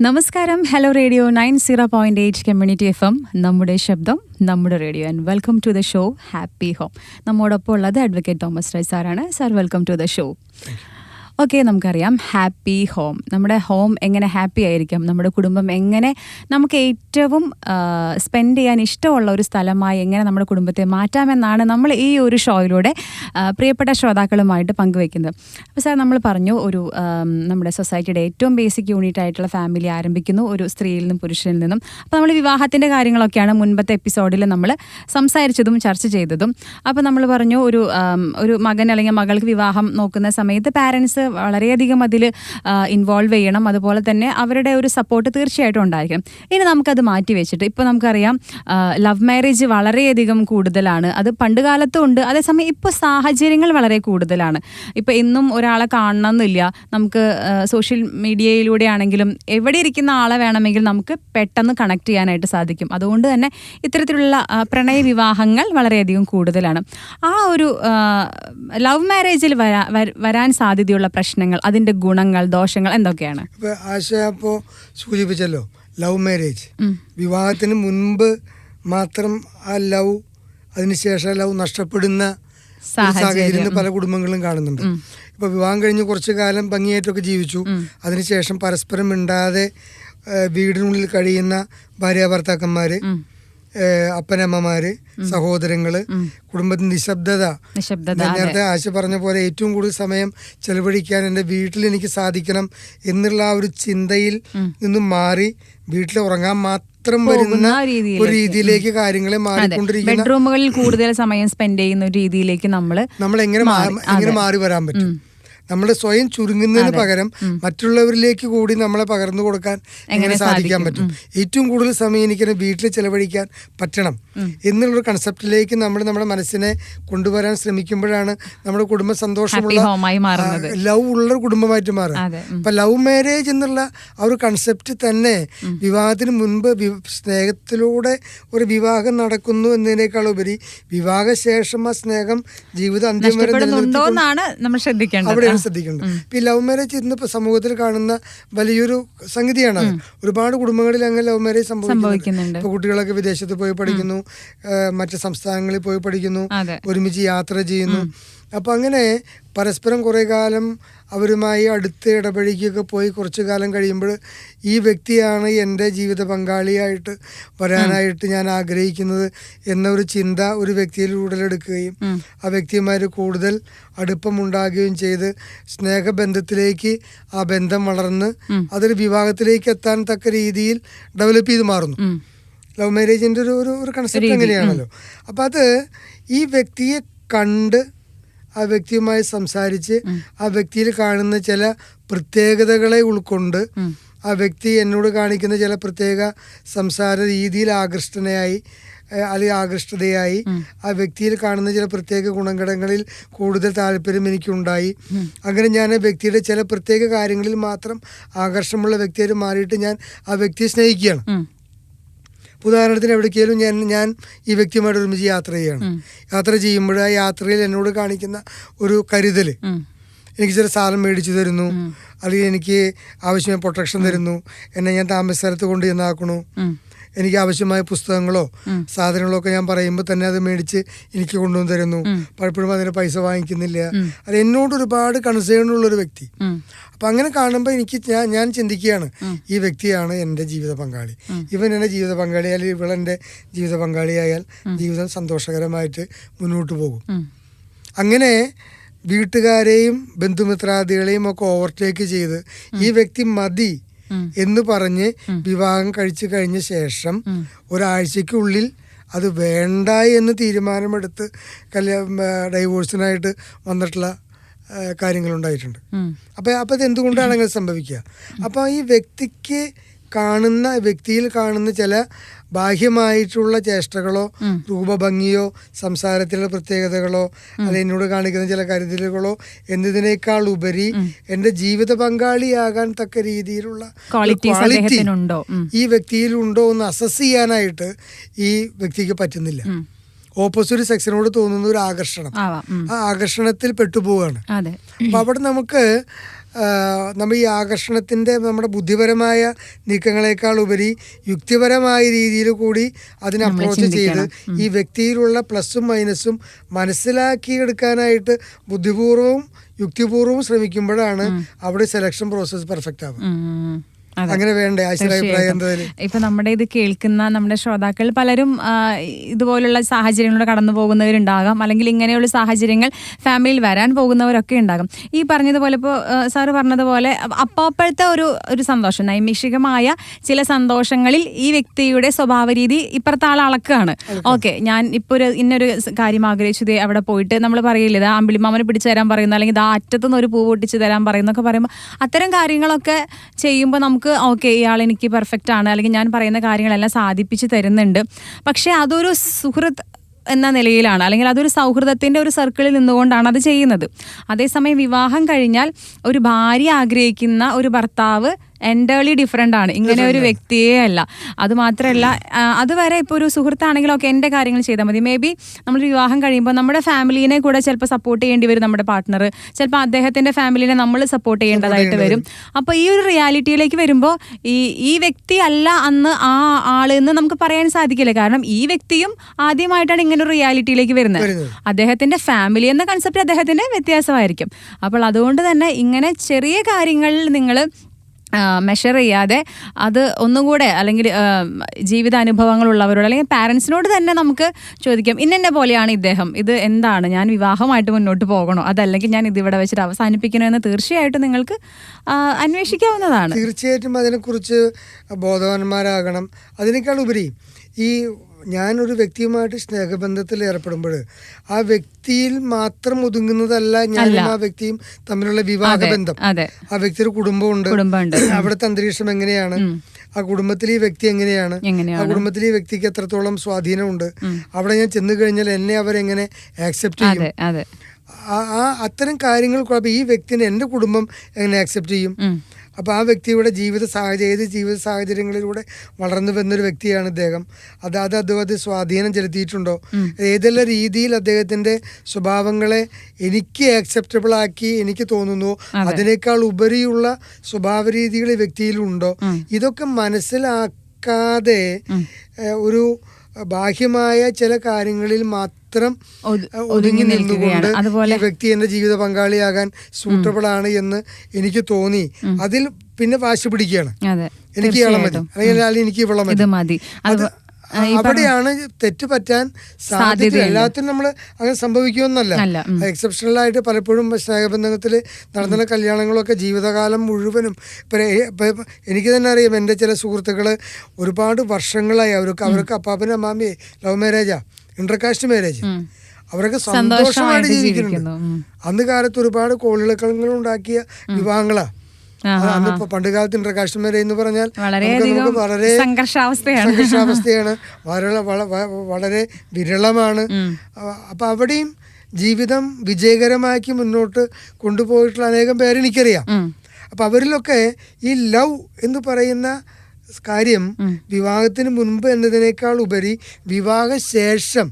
നമസ്കാരം. Hello radio 90.8 community FM, നമ്മുടെ ശബ്ദം നമ്മുടെ radio. And welcome to the show happy home. നമ്മോടൊപ്പം ഉള്ളത് അഡ്വക്കേറ്റ് തോമസ് റൈ സാറാണ്. Sir, welcome to the show. Okay, നമുക്കറിയാം ഹാപ്പി ഹോം. നമ്മുടെ ഹോം എങ്ങനെ ഹാപ്പി ആയിരിക്കും, നമ്മുടെ കുടുംബം എങ്ങനെ നമുക്ക് ഏറ്റവും സ്പെൻഡ് ചെയ്യാൻ ഇഷ്ടമുള്ള ഒരു സ്ഥലമായി എങ്ങനെ നമ്മുടെ കുടുംബത്തെ മാറ്റാമെന്നാണ് നമ്മൾ ഈ ഒരു ഷോയിലൂടെ പ്രിയപ്പെട്ട ശ്രോതാക്കളുമായിട്ട് പങ്കുവയ്ക്കുന്നത്. അപ്പോൾ സാർ, നമ്മൾ പറഞ്ഞു ഒരു നമ്മുടെ സൊസൈറ്റിയുടെ ഏറ്റവും ബേസിക് യൂണിറ്റ് ആയിട്ടുള്ള ഫാമിലി ആരംഭിക്കുന്നു ഒരു സ്ത്രീയിൽ നിന്നും പുരുഷനിൽ നിന്നും. അപ്പോൾ നമ്മൾ വിവാഹത്തിൻ്റെ കാര്യങ്ങളൊക്കെയാണ് മുൻപത്തെ എപ്പിസോഡിൽ നമ്മൾ സംസാരിച്ചതും ചർച്ച ചെയ്തതും. അപ്പോൾ നമ്മൾ പറഞ്ഞു ഒരു മകൻ അല്ലെങ്കിൽ മകൾക്ക് വിവാഹം നോക്കുന്ന സമയത്ത് പാരൻസ് വളരെയധികം അതിൽ ഇൻവോൾവ് ചെയ്യണം. അതുപോലെ തന്നെ അവരുടെ ഒരു സപ്പോർട്ട് തീർച്ചയായിട്ടും ഉണ്ടായിരിക്കണം. ഇനി നമുക്കത് മാറ്റി വെച്ചിട്ട് ഇപ്പോൾ നമുക്കറിയാം ലവ് മാരേജ് വളരെയധികം കൂടുതലാണ്. അത് പണ്ട് കാലത്തും ഉണ്ട്, അതേസമയം ഇപ്പോൾ സാഹചര്യങ്ങൾ വളരെ കൂടുതലാണ്. ഇപ്പോൾ എന്നും ഒരാളെ കാണണമെന്നില്ല. നമുക്ക് സോഷ്യൽ മീഡിയയിലൂടെ ആണെങ്കിലും എവിടെ ഇരിക്കുന്ന ആളെ വേണമെങ്കിൽ നമുക്ക് പെട്ടെന്ന് കണക്ട് ചെയ്യാനായിട്ട് സാധിക്കും. അതുകൊണ്ട് തന്നെ ഇത്തരത്തിലുള്ള പ്രണയ വിവാഹങ്ങൾ വളരെയധികം കൂടുതലാണ്. ആ ഒരു ലവ് മാരേജിൽ വരാൻ സാധ്യതയുള്ള പ്രശ്നങ്ങൾ, അതിന്റെ ഗുണങ്ങൾ, ദോഷങ്ങൾ എന്തൊക്കെയാണ്? ഇപ്പൊ ആശ ഇപ്പോൾ സൂചിപ്പിച്ചല്ലോ, ലവ് മാരേജ് വിവാഹത്തിന് മുൻപ് മാത്രം ആ ലവ്, അതിനുശേഷം ലവ് നഷ്ടപ്പെടുന്ന സാഹചര്യം പല കുടുംബങ്ങളിലും കാണുന്നുണ്ട്. ഇപ്പൊ വിവാഹം കഴിഞ്ഞ് കുറച്ചു കാലം ഭംഗിയായിട്ടൊക്കെ ജീവിച്ചു, അതിനുശേഷം പരസ്പരം മിണ്ടാതെ വീടിനുള്ളിൽ കഴിയുന്ന ഭാര്യാഭർത്താക്കന്മാര്, അപ്പനമ്മമാര്, സഹോദരങ്ങള്, കുടുംബത്തിൽ നിശബ്ദത. നേരത്തെ ആശ പറഞ്ഞ പോലെ ഏറ്റവും കൂടുതൽ സമയം ചെലവഴിക്കാൻ എൻ്റെ വീട്ടിൽ എനിക്ക് സാധിക്കണം എന്നുള്ള ആ ഒരു ചിന്തയിൽ നിന്നും മാറി വീട്ടിൽ ഉറങ്ങാൻ മാത്രം വരുന്ന ഒരു രീതിയിലേക്ക് കാര്യങ്ങളെ മാറിക്കൊണ്ടിരിക്കുന്ന, ബെഡ്റൂമുകളിൽ കൂടുതൽ സമയം സ്പെൻഡ് ചെയ്യുന്ന ഒരു രീതിയിലേക്ക് നമ്മൾ എങ്ങനെ മാറി വരാൻ പറ്റും? നമ്മുടെ സ്വയം ചുരുങ്ങുന്നതിന് പകരം മറ്റുള്ളവരിലേക്ക് കൂടി നമ്മളെ പകർന്നു കൊടുക്കാൻ എങ്ങനെ സാധിക്കാൻ പറ്റും? ഏറ്റവും കൂടുതൽ സമയം എനിക്ക് വീട്ടിൽ ചെലവഴിക്കാൻ പറ്റണം എന്നുള്ളൊരു കൺസെപ്റ്റിലേക്ക് നമ്മുടെ മനസ്സിനെ കൊണ്ടുവരാൻ ശ്രമിക്കുമ്പോഴാണ് നമ്മുടെ കുടുംബം സന്തോഷമുള്ള, ലവ് ഉള്ള കുടുംബമായിട്ട് മാറുക. അപ്പൊ ലവ് മാരേജ് എന്നുള്ള ആ ഒരു കൺസെപ്റ്റ് തന്നെ വിവാഹത്തിന് മുൻപ് സ്നേഹത്തിലൂടെ ഒരു വിവാഹം നടക്കുന്നു എന്നതിനേക്കാൾ ഉപരി വിവാഹശേഷം ആ സ്നേഹം ജീവിതം അന്ത്യം വരെ നമ്മൾ ശ്രദ്ധിക്കേണ്ടത്. അവിടെയാണ് ശ്രദ്ധിക്കേണ്ടത്. ഇപ്പൊ ഈ ലവ് മാരേജ് ഇന്നിപ്പോ സമൂഹത്തിൽ കാണുന്ന വലിയൊരു സംഗതിയാണ്. ഒരുപാട് കുടുംബങ്ങളിൽ അങ്ങനെ ലവ് മാരേജ് സംഭവിക്കുന്നുണ്ട്. ഇപ്പൊ കുട്ടികളൊക്കെ വിദേശത്ത് പോയി പഠിക്കുന്നു, മറ്റ് സംസ്ഥാനങ്ങളിൽ പോയി പഠിക്കുന്നു, ഒരുമിച്ച് യാത്ര ചെയ്യുന്നു. അപ്പൊ അങ്ങനെ പരസ്പരം കുറെ കാലം അവരുമായി അടുത്ത് ഇടപഴകിയൊക്കെ പോയി കുറച്ചു കാലം കഴിയുമ്പോൾ ഈ വ്യക്തിയാണ് എൻ്റെ ജീവിത പങ്കാളിയായിട്ട് വരാനായിട്ട് ഞാൻ ആഗ്രഹിക്കുന്നത് എന്നൊരു ചിന്ത ഒരു വ്യക്തിയിൽ ഉടലെടുക്കുകയും ആ വ്യക്തിയുമായി കൂടുതൽ അടുപ്പമുണ്ടാകുകയും ചെയ്ത് സ്നേഹബന്ധത്തിലേക്ക് ആ ബന്ധം വളർന്ന് അതൊരു വിവാഹത്തിലേക്ക് എത്താൻ തക്ക രീതിയിൽ ഡെവലപ്പ് ചെയ്ത് മാറുന്നു. ലവ് മാരേജിൻ്റെ ഒരു കൺസെപ്റ്റ് അങ്ങനെയാണല്ലോ. അപ്പം അത് ഈ വ്യക്തിയെ കണ്ട് ആ വ്യക്തിയുമായി സംസാരിച്ച് ആ വ്യക്തിയിൽ കാണുന്ന ചില പ്രത്യേകതകളെ ഉൾക്കൊണ്ട് ആ വ്യക്തി എന്നോട് കാണിക്കുന്ന ചില പ്രത്യേക സംസാര രീതിയിൽ ആകൃഷ്ടനായി അല്ലെങ്കിൽ ആകൃഷ്ടതയായി ആ വ്യക്തിയിൽ കാണുന്ന ചില പ്രത്യേക ഗുണഘടങ്ങളിൽ കൂടുതൽ താല്പര്യം എനിക്കുണ്ടായി. അങ്ങനെ ഞാൻ ആ വ്യക്തിയുടെ ചില പ്രത്യേക കാര്യങ്ങളിൽ മാത്രം ആകർഷമുള്ള വ്യക്തിയായിട്ട് മാറിയിട്ട് ഞാൻ ആ വ്യക്തിയെ സ്നേഹിക്കുകയാണ്. ഉദാഹരണത്തിന് എവിടേക്കെങ്കിലും ഞാൻ ഈ വ്യക്തിയുമായിട്ട് ഒരുമിച്ച് യാത്ര ചെയ്യുകയാണ്. യാത്ര ചെയ്യുമ്പോൾ ആ യാത്രയിൽ എന്നോട് കാണിക്കുന്ന ഒരു കരുതൽ, എനിക്ക് ചില സാധനം മേടിച്ചു തരുന്നു, അല്ലെങ്കിൽ എനിക്ക് ആവശ്യമായ പ്രൊട്ടക്ഷൻ തരുന്നു, എന്നെ ഞാൻ താമസ സ്ഥലത്ത് കൊണ്ട് ചെന്നാക്കണു, എനിക്ക് ആവശ്യമായ പുസ്തകങ്ങളോ സാധനങ്ങളോ ഒക്കെ ഞാൻ പറയുമ്പോൾ തന്നെ അത് മേടിച്ച് എനിക്ക് കൊണ്ടുവന്ന് തരുന്നു. പലപ്പോഴും അതിന് പൈസ വാങ്ങിക്കുന്നില്ല. അത് എന്നോട് ഒരുപാട് കൺസേൺ ഉള്ളൊരു വ്യക്തി. അപ്പം അങ്ങനെ കാണുമ്പോൾ ഞാൻ ചിന്തിക്കുകയാണ്, ഈ വ്യക്തിയാണ് എൻ്റെ ജീവിത പങ്കാളി. ഇവൻ എൻ്റെ ജീവിത പങ്കാളി അല്ലെങ്കിൽ ഇവളെൻ്റെ ജീവിത പങ്കാളിയായാൽ ജീവിതം സന്തോഷകരമായിട്ട് മുന്നോട്ട് പോകും. അങ്ങനെ വീട്ടുകാരെയും ബന്ധുമിത്രാദികളെയും ഒക്കെ ഓവർടേക്ക് ചെയ്ത് ഈ വ്യക്തി മതി എന്ന് പറഞ്ഞ് വിവാഹം കഴിച്ചു കഴിഞ്ഞ ശേഷം ഒരാഴ്ചക്കുള്ളിൽ അത് വേണ്ട എന്ന് തീരുമാനമെടുത്ത് ഡൈവോഴ്സിനായിട്ട് വന്നിട്ടുള്ള കാര്യങ്ങളുണ്ടായിട്ടുണ്ട്. അപ്പം അത് എന്തുകൊണ്ടാണ് അങ്ങനെ സംഭവിക്കുക? അപ്പോൾ ഈ വ്യക്തിയിൽ കാണുന്ന ചില ബാഹ്യമായിട്ടുള്ള ചേഷ്ടകളോ രൂപഭംഗിയോ സംസാരത്തിലുള്ള പ്രത്യേകതകളോ അല്ലെങ്കിൽ എന്നോട് കാണിക്കുന്ന ചില കരുതലുകളോ എന്നതിനേക്കാൾ ഉപരി എൻ്റെ ജീവിത പങ്കാളിയാകാൻ തക്ക രീതിയിലുള്ള ക്വാളിറ്റി ഈ വ്യക്തിയിൽ ഉണ്ടോ എന്ന് അസസ് ചെയ്യാനായിട്ട് ഈ വ്യക്തിക്ക് പറ്റുന്നില്ല. ഓപ്പോസിറ്റ് സെക്സിനോട് തോന്നുന്ന ഒരു ആകർഷണം, ആ ആകർഷണത്തിൽ പെട്ടുപോവുകയാണ്. അപ്പൊ അവിടെ നമുക്ക് നമ്മൾ ഈ ആകർഷണത്തിൻ്റെ നമ്മുടെ ബുദ്ധിപരമായ നീക്കങ്ങളെക്കാൾ ഉപരി യുക്തിപരമായ രീതിയിൽ കൂടി അതിനെ അപ്രോച്ച് ചെയ്ത് ഈ വ്യക്തിയിലുള്ള പ്ലസും മൈനസും മനസ്സിലാക്കിയെടുക്കാനായിട്ട് ബുദ്ധിപൂർവ്വവും യുക്തിപൂർവ്വവും ശ്രമിക്കുമ്പോഴാണ് അവിടെ സെലക്ഷൻ പ്രോസസ്സ് പെർഫെക്റ്റ് ആവും. അങ്ങനെ വേണ്ടേ അഭിപ്രായം? ഇപ്പൊ നമ്മുടെ ഇത് കേൾക്കുന്ന നമ്മുടെ ശ്രോതാക്കൾ പലരും ഇതുപോലുള്ള സാഹചര്യങ്ങളിലൂടെ കടന്നു പോകുന്നവരുണ്ടാകാം, അല്ലെങ്കിൽ ഇങ്ങനെയുള്ള സാഹചര്യങ്ങൾ ഫാമിലിയിൽ വരാൻ പോകുന്നവരൊക്കെ ഉണ്ടാകും. ഈ പറഞ്ഞതുപോലെ ഇപ്പോൾ സാറ് പറഞ്ഞതുപോലെ അപ്പോഴത്തെ ഒരു സന്തോഷം, നൈമിഷികമായ ചില സന്തോഷങ്ങളിൽ ഈ വ്യക്തിയുടെ സ്വഭാവ രീതി ഇപ്പുറത്തെ ആൾ അളക്കുകയാണ്. ഓക്കെ, ഞാൻ ഇപ്പോൾ ഇന്നൊരു കാര്യം ആഗ്രഹിച്ചത് അവിടെ പോയിട്ട് നമ്മൾ പറയില്ല, ഇതാ അമ്പിളിമാമനെ പിടിച്ചു തരാൻ പറയുന്നു, അല്ലെങ്കിൽ ഇതാ അറ്റത്തുനിന്ന് ഒരു പൂ പൊട്ടിച്ച് തരാൻ പറയുന്നൊക്കെ പറയുമ്പോൾ അത്തരം കാര്യങ്ങളൊക്കെ ചെയ്യുമ്പോൾ നമുക്ക് ഓക്കെ, ഇയാൾ എനിക്ക് പെർഫെക്റ്റ് ആണ്, അല്ലെങ്കിൽ ഞാൻ പറയുന്ന കാര്യങ്ങളെല്ലാം സാധിപ്പിച്ച് തരുന്നുണ്ട്. പക്ഷെ അതൊരു സുഹൃത്ത് എന്ന നിലയിലാണ്, അല്ലെങ്കിൽ അതൊരു സൗഹൃദത്തിൻ്റെ ഒരു സർക്കിളിൽ നിന്നുകൊണ്ടാണ് അത് ചെയ്യുന്നത്. അതേസമയം വിവാഹം കഴിഞ്ഞാൽ ഒരു ഭാര്യ ആഗ്രഹിക്കുന്ന ഒരു ഭർത്താവ് എൻ്റർലി ഡിഫറെൻ്റ് ആണ്, ഇങ്ങനെ ഒരു വ്യക്തിയേ അല്ല. അതുമാത്രമല്ല, അതുവരെ ഇപ്പോൾ ഒരു സുഹൃത്താണെങ്കിലും ഒക്കെ എൻ്റെ കാര്യങ്ങൾ ചെയ്താൽ മതി. മേ ബി നമ്മൾ വിവാഹം കഴിയുമ്പോൾ നമ്മുടെ ഫാമിലീനെ കൂടെ ചിലപ്പോൾ സപ്പോർട്ട് ചെയ്യേണ്ടി വരും നമ്മുടെ പാർട്ട്ണർ, ചിലപ്പോൾ അദ്ദേഹത്തിൻ്റെ ഫാമിലിനെ നമ്മൾ സപ്പോർട്ട് ചെയ്യേണ്ടതായിട്ട് വരും. അപ്പോൾ ഈ ഒരു റിയാലിറ്റിയിലേക്ക് വരുമ്പോൾ ഈ വ്യക്തി അല്ല അന്ന് ആ ആളെന്ന് നമുക്ക് പറയാൻ സാധിക്കില്ല. കാരണം ഈ വ്യക്തിയും ആദ്യമായിട്ടാണ് ഇങ്ങനെ ഒരു റിയാലിറ്റിയിലേക്ക് വരുന്നത്. അദ്ദേഹത്തിൻ്റെ ഫാമിലി എന്ന കൺസെപ്റ്റ് അദ്ദേഹത്തിൻ്റെ വ്യത്യാസമായിരിക്കും. അപ്പോൾ അതുകൊണ്ട് തന്നെ ഇങ്ങനെ ചെറിയ കാര്യങ്ങളിൽ നിങ്ങൾ മെഷർ ചെയ്യാതെ അത് ഒന്നുകൂടെ, അല്ലെങ്കിൽ ജീവിതാനുഭവങ്ങളുള്ളവരോട് അല്ലെങ്കിൽ പാരൻസിനോട് തന്നെ നമുക്ക് ചോദിക്കാം, ഇന്നെന്നെ പോലെയാണ് ഇദ്ദേഹം, ഇത് എന്താണ്, ഞാൻ വിവാഹമായിട്ട് മുന്നോട്ട് പോകണോ, അതല്ലെങ്കിൽ ഞാൻ ഇതിവിടെ വെച്ചിട്ട് അവസാനിപ്പിക്കണോ എന്ന് തീർച്ചയായിട്ടും നിങ്ങൾക്ക് അന്വേഷിക്കാവുന്നതാണ്. തീർച്ചയായിട്ടും അതിനെക്കുറിച്ച് ബോധവാന്മാരാകണം. അതിനേക്കാൾ ഉപരി ഈ ഞാനൊരു വ്യക്തിയുമായിട്ട് സ്നേഹബന്ധത്തിൽ ഏർപ്പെടുമ്പോൾ ആ വ്യക്തിയിൽ മാത്രം ഒതുങ്ങുന്നതല്ല ഞാനും ആ വ്യക്തിയും തമ്മിലുള്ള വിവാഹബന്ധം. ആ വ്യക്തിയുടെ കുടുംബമുണ്ട്, അവിടുത്തെ അന്തരീക്ഷം എങ്ങനെയാണ്, ആ കുടുംബത്തിൽ ഈ വ്യക്തി എങ്ങനെയാണ്, ആ കുടുംബത്തിൽ ഈ വ്യക്തിക്ക് എത്രത്തോളം സ്വാധീനമുണ്ട്, അവിടെ ഞാൻ ചെന്ന് കഴിഞ്ഞാൽ എന്നെ അവരെങ്ങനെ ആക്സെപ്റ്റ് ചെയ്യും, അത്തരം കാര്യങ്ങൾ ഈ വ്യക്തിനെ എൻ്റെ കുടുംബം എങ്ങനെ ആക്സെപ്റ്റ് ചെയ്യും. അപ്പോൾ ആ വ്യക്തിയുടെ ജീവിത സാഹചര്യങ്ങളിലൂടെ വളർന്നു വന്നൊരു വ്യക്തിയാണ് ഇദ്ദേഹം. അത് സ്വാധീനം ചെലുത്തിയിട്ടുണ്ടോ, ഏതെല്ലാം രീതിയിൽ അദ്ദേഹത്തിൻ്റെ സ്വഭാവങ്ങളെ എനിക്ക് ആക്സെപ്റ്റബിൾ ആക്കി എനിക്ക് തോന്നുന്നു, അതിനേക്കാൾ ഉപരിയുള്ള സ്വഭാവ രീതികൾ ഈ വ്യക്തിയിലുണ്ടോ, ഇതൊക്കെ മനസ്സിലാക്കാതെ ഒരു ബാഹ്യമായ ചില കാര്യങ്ങളിൽ മാത്രം ഒതുങ്ങി നിന്നുകൊണ്ട് ഈ വ്യക്തി എന്റെ ജീവിത പങ്കാളിയാകാൻ സൂട്ടബിൾ ആണ് എന്ന് എനിക്ക് തോന്നി, അതിൽ പിന്നെ വാശി പിടിക്കുകയാണ്, എനിക്ക് ഇയാളെ മതി, അല്ലെങ്കിൽ എനിക്ക് ഇവളെ മതി. അവിടെയാണ് തെറ്റ് പറ്റാൻ സാധ്യത. എല്ലാത്തിനും നമ്മൾ അങ്ങനെ സംഭവിക്കുമെന്നല്ല. എക്സെപ്ഷണലായിട്ട് പലപ്പോഴും സ്നേഹബന്ധത്തിൽ നടന്ന കല്യാണങ്ങളൊക്കെ ജീവിതകാലം മുഴുവനും എനിക്ക് തന്നെ അറിയാം. എൻ്റെ ചില സുഹൃത്തുക്കൾ ഒരുപാട് വർഷങ്ങളായി അവർക്ക് അപ്പാപ്പനും അമ്മാമ്മയെ ലവ് മാരേജാ, ഇന്റർകാസ്റ്റ് മാരേജ്, അവരൊക്കെ സന്തോഷമായിട്ട് ജീവിക്കുന്നുണ്ട്. അന്ന് കാലത്ത് ഒരുപാട് കോളിളക്കങ്ങൾ ഉണ്ടാക്കിയ വിവാഹങ്ങളാ. അന്നിപ്പോ പണ്ട് കാലത്ത് ഇന്റർകാസ്റ്റ് മാരേജ് എന്ന് പറഞ്ഞാൽ നമുക്ക് വളരെ സംഘർഷാവസ്ഥയാണ്, വളരെ വിരളമാണ്. അപ്പൊ അവിടെയും ജീവിതം വിജയകരമാക്കി മുന്നോട്ട് കൊണ്ടുപോയിട്ടുള്ള അനേകം പേരെ എനിക്കറിയാം. അപ്പൊ അവരിലൊക്കെ ഈ ലവ് എന്ന് പറയുന്ന കാര്യം വിവാഹത്തിന് മുൻപ് എന്നതിനേക്കാൾ ഉപരി വിവാഹശേഷം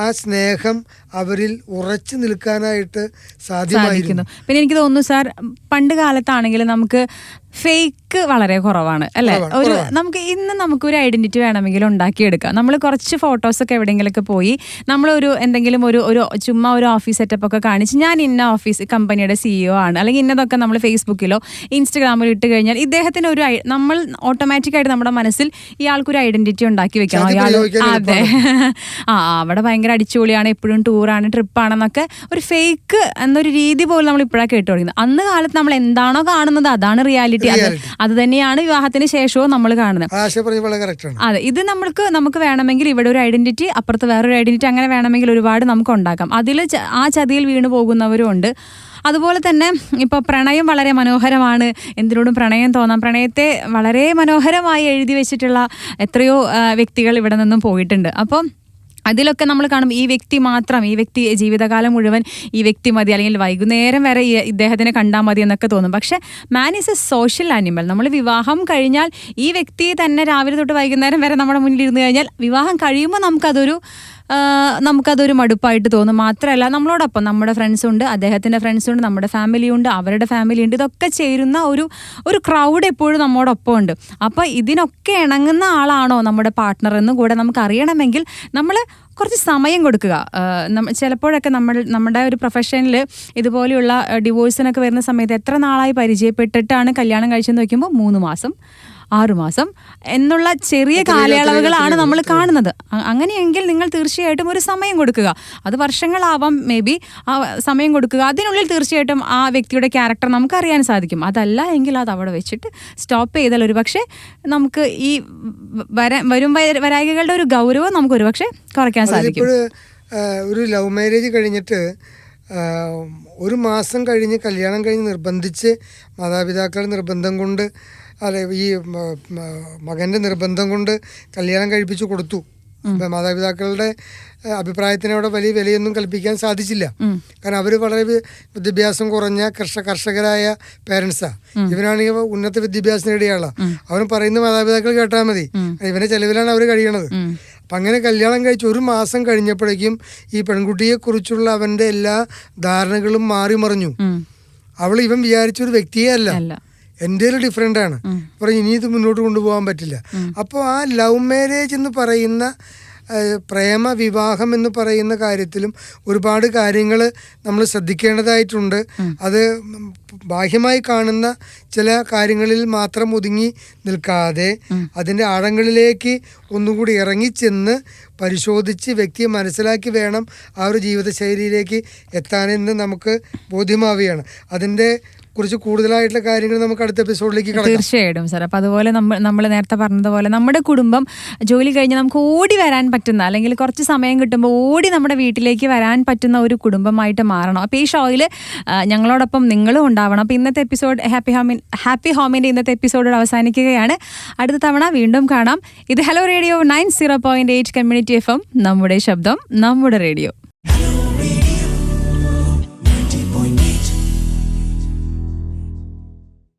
ആ സ്നേഹം അവരിൽ ഉറച്ചു നിൽക്കാനായിട്ട് സാധിക്കുന്നു. പിന്നെ എനിക്ക് തോന്നുന്നു സാർ, പണ്ട് കാലത്താണെങ്കിലും നമുക്ക് ഫേക്ക് വളരെ കുറവാണ് അല്ലേ. നമുക്കൊരു ഐഡന്റിറ്റി വേണമെങ്കിൽ ഉണ്ടാക്കിയെടുക്കാം. നമ്മൾ കുറച്ച് ഫോട്ടോസൊക്കെ എവിടെയെങ്കിലൊക്കെ പോയി നമ്മളൊരു എന്തെങ്കിലും ഒരു ചുമ്മാ ഒരു ഓഫീസ് സെറ്റപ്പ് ഒക്കെ കാണിച്ച് ഞാൻ ഇന്ന ഓഫീസ് കമ്പനിയുടെ CEO ആണ്, അല്ലെങ്കിൽ ഇന്നതൊക്കെ നമ്മൾ ഫേസ്ബുക്കിലോ ഇൻസ്റ്റഗ്രാമിലോ ഇട്ട് കഴിഞ്ഞാൽ ഇദ്ദേഹത്തിന് നമ്മൾ ഓട്ടോമാറ്റിക്കായിട്ട് നമ്മുടെ മനസ്സിൽ ഇയാൾക്കൊരു ഐഡന്റിറ്റി ഉണ്ടാക്കി വെക്കണം. അതെ, അവിടെ ഭയങ്കര അടിച്ചുപൊളിയാണ്, എപ്പോഴും ടൂറാണ്, ട്രിപ്പാണെന്നൊക്കെ ഒരു ഫേക്ക് എന്നൊരു രീതി പോലും നമ്മൾ ഇപ്പോഴാണ് കേട്ടു തുടങ്ങുന്നത്. അന്ന് കാലത്ത് നമ്മൾ എന്താണോ കാണുന്നത് അതാണ് റിയാലിറ്റി. അത് തന്നെയാണ് വിവാഹത്തിന് ശേഷവും നമ്മൾ കാണുന്നത്. അതെ, ഇത് നമുക്ക് വേണമെങ്കിൽ ഇവിടെ ഒരു ഐഡന്റിറ്റി, അപ്പുറത്ത് വേറൊരു ഐഡന്റിറ്റി, അങ്ങനെ വേണമെങ്കിൽ ഒരുപാട് നമുക്ക് ഉണ്ടാക്കാം. അതിൽ ആ ചതിയിൽ വീണു പോകുന്നവരും ഉണ്ട്. അതുപോലെ തന്നെ ഇപ്പോൾ പ്രണയം വളരെ മനോഹരമാണ്, എന്തിനോടും പ്രണയം തോന്നാം. പ്രണയത്തെ വളരെ മനോഹരമായി എഴുതി വെച്ചിട്ടുള്ള എത്രയോ വ്യക്തികൾ ഇവിടെ നിന്നും പോയിട്ടുണ്ട്. അപ്പം അതിലൊക്കെ നമ്മൾ കാണും ഈ വ്യക്തി ജീവിതകാലം മുഴുവൻ ഈ വ്യക്തി മതി, അല്ലെങ്കിൽ വൈകുന്നേരം വരെ ഇദ്ദേഹത്തിനെ കണ്ടാൽ മതി എന്നൊക്കെ തോന്നും. പക്ഷെ man is A social animal. നമ്മൾ വിവാഹം കഴിഞ്ഞാൽ ഈ വ്യക്തിയെ തന്നെ രാവിലെ തൊട്ട് വൈകുന്നേരം വരെ നമ്മുടെ മുന്നിൽ ഇരുന്ന് കഴിഞ്ഞാൽ വിവാഹം കഴിയുമ്പോൾ നമുക്കതൊരു നമുക്കതൊരു മടുപ്പായിട്ട് തോന്നും. മാത്രമല്ല നമ്മളോടൊപ്പം നമ്മുടെ ഫ്രണ്ട്സുണ്ട്, അദ്ദേഹത്തിൻ്റെ ഫ്രണ്ട്സുണ്ട്, നമ്മുടെ ഫാമിലിയുണ്ട്, അവരുടെ ഫാമിലിയുണ്ട്. ഇതൊക്കെ ചേരുന്ന ഒരു ക്രൗഡ് എപ്പോഴും നമ്മോടൊപ്പം ഉണ്ട്. അപ്പോൾ ഇതിനൊക്കെ ഇണങ്ങുന്ന ആളാണോ നമ്മുടെ പാർട്ട്ണർ എന്ന് കൂടെ നമുക്ക് അറിയണമെങ്കിൽ നമ്മൾ കുറച്ച് സമയം കൊടുക്കുക. ചിലപ്പോഴൊക്കെ നമ്മുടെ ഒരു പ്രൊഫഷനിൽ ഇതുപോലെയുള്ള ഡിവോഴ്സിനൊക്കെ വരുന്ന സമയത്ത് എത്ര നാളായി പരിചയപ്പെട്ടിട്ടാണ് കല്യാണം കഴിച്ചെന്ന് വയ്ക്കുമ്പോൾ 3 മാസം 6 മാസം എന്നുള്ള ചെറിയ കാലയളവുകളാണ് നമ്മൾ കാണുന്നത്. അങ്ങനെയെങ്കിൽ നിങ്ങൾ തീർച്ചയായിട്ടും ഒരു സമയം കൊടുക്കുക. അത് വർഷങ്ങളാവാം, മേ ബി ആ സമയം കൊടുക്കുക. അതിനുള്ളിൽ തീർച്ചയായിട്ടും ആ വ്യക്തിയുടെ ക്യാരക്ടർ നമുക്ക് അറിയാൻ സാധിക്കും. അതല്ല എങ്കിൽ അത് അവിടെ വെച്ചിട്ട് സ്റ്റോപ്പ് ചെയ്താൽ ഒരു പക്ഷേ നമുക്ക് ഈ വരും വരായികകളുടെ ഒരു ഗൗരവം നമുക്ക് ഒരു പക്ഷേ കുറയ്ക്കാൻ സാധിക്കും. ഒരു ലവ് മാരേജ് കഴിഞ്ഞിട്ട് 1 മാസം കഴിഞ്ഞ് കല്യാണം കഴിഞ്ഞ് നിർബന്ധിച്ച് മാതാപിതാക്കളുടെ നിർബന്ധം കൊണ്ട് ഈ മകൻ്റെ നിർബന്ധം കൊണ്ട് കല്യാണം കഴിപ്പിച്ചു കൊടുത്തു. മാതാപിതാക്കളുടെ അഭിപ്രായത്തിന് അവിടെ വലിയ വിലയൊന്നും കൽപ്പിക്കാൻ സാധിച്ചില്ല. കാരണം അവർ വളരെ വിദ്യാഭ്യാസം കുറഞ്ഞ കർഷകരായ പേരൻസാണ്. ഇവനാണെങ്കിൽ ഉന്നത വിദ്യാഭ്യാസം നേടിയുള്ള അവൻ പറയുന്ന മാതാപിതാക്കൾ കേട്ടാൽ മതി. ഇവന്റെ ചെലവിലാണ് അവർ കഴിയണത്. അപ്പം അങ്ങനെ കല്യാണം കഴിച്ച് 1 മാസം കഴിഞ്ഞപ്പോഴേക്കും ഈ പെൺകുട്ടിയെക്കുറിച്ചുള്ള അവൻ്റെ എല്ലാ ധാരണകളും മാറി മറിഞ്ഞു. ഇവൻ വിചാരിച്ചൊരു വ്യക്തിയേ അല്ല, എൻ്റെ ഡിഫറെൻ്റ് ആണ്. പറഞ്ഞു ഇനി ഇത് മുന്നോട്ട് കൊണ്ടുപോകാൻ പറ്റില്ല. അപ്പോൾ ആ ലവ് മാരേജ് എന്ന് പറയുന്ന പ്രേമ വിവാഹം എന്ന് പറയുന്ന കാര്യത്തിലും ഒരുപാട് കാര്യങ്ങൾ നമ്മൾ ശ്രദ്ധിക്കേണ്ടതായിട്ടുണ്ട്. അത് ബാഹ്യമായി കാണുന്ന ചില കാര്യങ്ങളിൽ മാത്രം ഒതുങ്ങി നിൽക്കാതെ അതിൻ്റെ ആഴങ്ങളിലേക്ക് ഒന്നുകൂടി ഇറങ്ങിച്ചെന്ന് പരിശോധിച്ച് വ്യക്തിയെ മനസ്സിലാക്കി വേണം ആ ഒരു ജീവിതശൈലിയിലേക്ക് എത്താനെന്ന് നമുക്ക് ബോധ്യമാവുകയാണ്. അതിൻ്റെ കുറിച്ച് കൂടുതലായിട്ടുള്ള കാര്യങ്ങൾ നമുക്ക് അടുത്ത എപ്പിസോഡിലേക്ക് കടക്കാം. തീർച്ചയായിട്ടും സാർ. അപ്പോൾ അതുപോലെ നമ്മൾ നേരത്തെ പറഞ്ഞതുപോലെ നമ്മുടെ കുടുംബം ജോലി കഴിഞ്ഞ് നമുക്ക് ഓടി വരാൻ പറ്റുന്ന, അല്ലെങ്കിൽ കുറച്ച് സമയം കിട്ടുമ്പോൾ ഓടി നമ്മുടെ വീട്ടിലേക്ക് വരാൻ പറ്റുന്ന ഒരു കുടുംബമായിട്ട് മാറണം. അപ്പോൾ ഈ ഷോയിൽ ഞങ്ങളോടൊപ്പം നിങ്ങളും ഉണ്ടാവണം. അപ്പോൾ ഇന്നത്തെ എപ്പിസോഡ് ഹാപ്പി ഹോമിൻ്റെ ഇന്നത്തെ എപ്പിസോഡ് അവസാനിക്കുകയാണ്. അടുത്ത തവണ വീണ്ടും കാണാം. ഇത് ഹലോ റേഡിയോ 90.8 കമ്മ്യൂണിറ്റി FM, നമ്മുടെ ശബ്ദം നമ്മുടെ റേഡിയോ.